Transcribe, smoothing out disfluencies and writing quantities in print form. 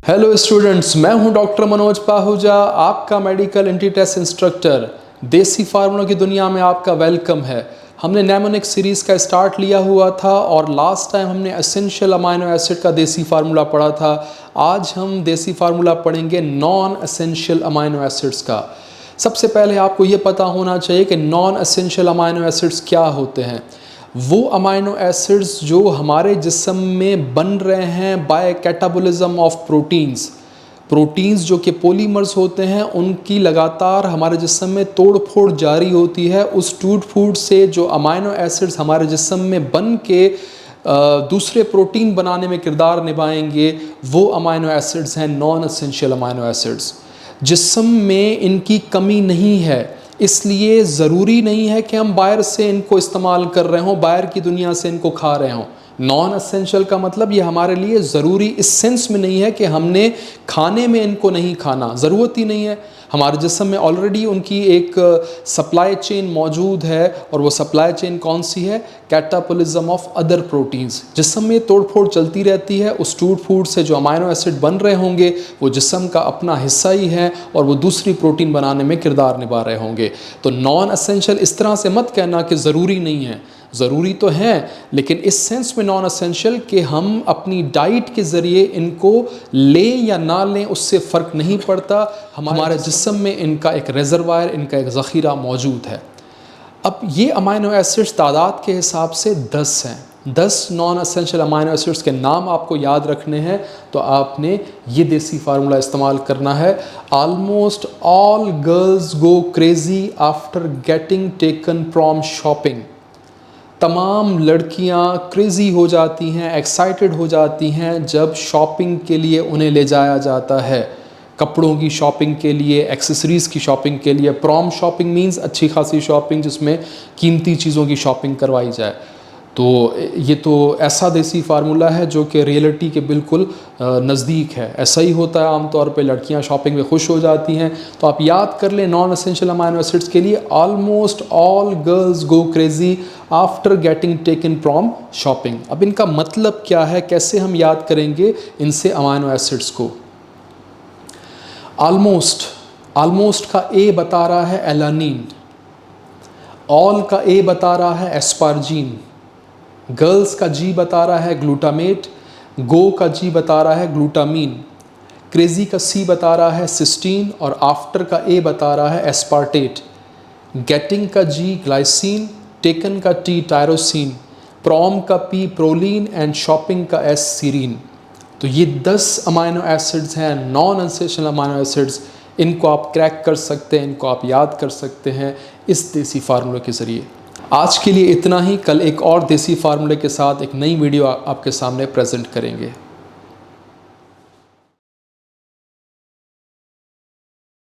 Hello students, मैं हूं doctor Manoj Pahuja, आपका मेडिकल एंटी टेस्ट इंस्ट्रक्टर। देसी फार्मूलों की दुनिया में आपका वेलकम है। हमने नेमोनिक सीरीज़ का स्टार्ट लिया हुआ था और लास्ट टाइम हमने एसेंशियल अमाइनो एसिड का देसी फार्मूला पढ़ा था। आज हम देसी फार्मूला पढ़ेंगे नॉन एसेंशियल अमाइनो एसिड्स का। सबसे पहले आपको ये पता होना चाहिए कि नॉन एसेंशियल अमाइनो एसिड्स क्या होते हैं। वो अमाइनो एसिड्स जो हमारे जिस्म में बन रहे हैं बाय कैटाबोलिज्म ऑफ प्रोटीन्स जो कि पॉलीमर्स होते हैं, उनकी लगातार हमारे जिस्म में तोड़ फोड़ जारी होती है। उस टूट फूट से जो अमाइनो एसिड्स हमारे जिस्म में बन के दूसरे प्रोटीन बनाने में किरदार निभाएंगे, वो अमाइनो एसिड्स हैं नॉन एसेंशियल अमाइनो एसिड्स। जिस्म में इनकी कमी नहीं है, इसलिए ज़रूरी नहीं है कि हम बाहर से इनको इस्तेमाल कर रहे हों, बाहर की दुनिया से इनको खा रहे हों। नॉन एसेंशियल का मतलब ये हमारे लिए ज़रूरी इस सेंस में नहीं है कि हमने खाने में इनको नहीं खाना, ज़रूरत ही नहीं है। हमारे जिस्म में ऑलरेडी उनकी एक सप्लाई चेन मौजूद है, और वो सप्लाई चेन कौन सी है? Catabolism of other proteins. जिस्म में तोड़ फोड़ चलती रहती है, उस टूट फूट से जो अमाइनो एसिड बन रहे होंगे वो जिस्म का अपना हिस्सा ही है, और वो दूसरी प्रोटीन बनाने में किरदार निभा रहे होंगे। तो नॉन एसेंशियल इस तरह से मत कहना कि ज़रूरी नहीं है, ज़रूरी तो है, लेकिन इस सेंस में नॉन एसेंशियल कि हम अपनी डाइट के ज़रिए इनको लें या ना लें उससे फ़र्क नहीं पड़ता। हमारे जिस्म में इनका एक रिजर्वायर, इनका एक ज़ख़ीरा मौजूद है। अब ये अमाइनो एसिड्स तादाद के हिसाब से 10 हैं। 10 नॉन एसेंशियल अमाइनो एसिड्स के नाम आपको याद रखने हैं, तो आपने ये देसी फार्मूला इस्तेमाल करना है। Almost all girls go crazy after getting taken from shopping. तमाम लड़कियां क्रेज़ी हो जाती हैं, एक्साइटेड हो जाती हैं जब शॉपिंग के लिए उन्हें ले जाया जाता है। कपड़ों की शॉपिंग के लिए, एक्सेसरीज़ की शॉपिंग के लिए। प्रॉम शॉपिंग मीन्स अच्छी खासी शॉपिंग जिसमें कीमती चीज़ों की शॉपिंग करवाई जाए। तो ये तो ऐसा देसी फार्मूला है जो कि रियलिटी के बिल्कुल नज़दीक है। ऐसा ही होता है आमतौर पे, लड़कियां शॉपिंग में खुश हो जाती हैं। तो आप याद कर लें, नॉन एसेंशियल अमाइनो एसिड्स के लिए almost all girls go crazy after getting taken from shopping. अब इनका मतलब क्या है, कैसे हम याद करेंगे इनसे अमाइनो एसिड्स को? ऑलमोस्ट का ए बता रहा है एलानिन, ऑल का ए बता रहा है एस्पार्जिन, गर्ल्स का जी बता रहा है ग्लूटामेट, गो का जी बता रहा है ग्लूटामीन, क्रेजी का सी बता रहा है सिस्टीन, और आफ्टर का ए बता रहा है एस्पार्टेट। गेटिंग का जी ग्लाइसिन, टेकन का टी टायरोसिन, प्रॉम का पी प्रोलीन, एंड शॉपिंग का एस सीरीन। तो ये 10 अमाइनो एसिड्स हैं नॉन एसेंशियल अमाइनो एसिड्स। इनको आप क्रैक कर सकते हैं, इनको आप याद कर सकते हैं इस देसी फार्मूले के ज़रिए। आज के लिए इतना ही। कल एक और देसी फार्मूले के साथ एक नई वीडियो आपके सामने प्रेजेंट करेंगे।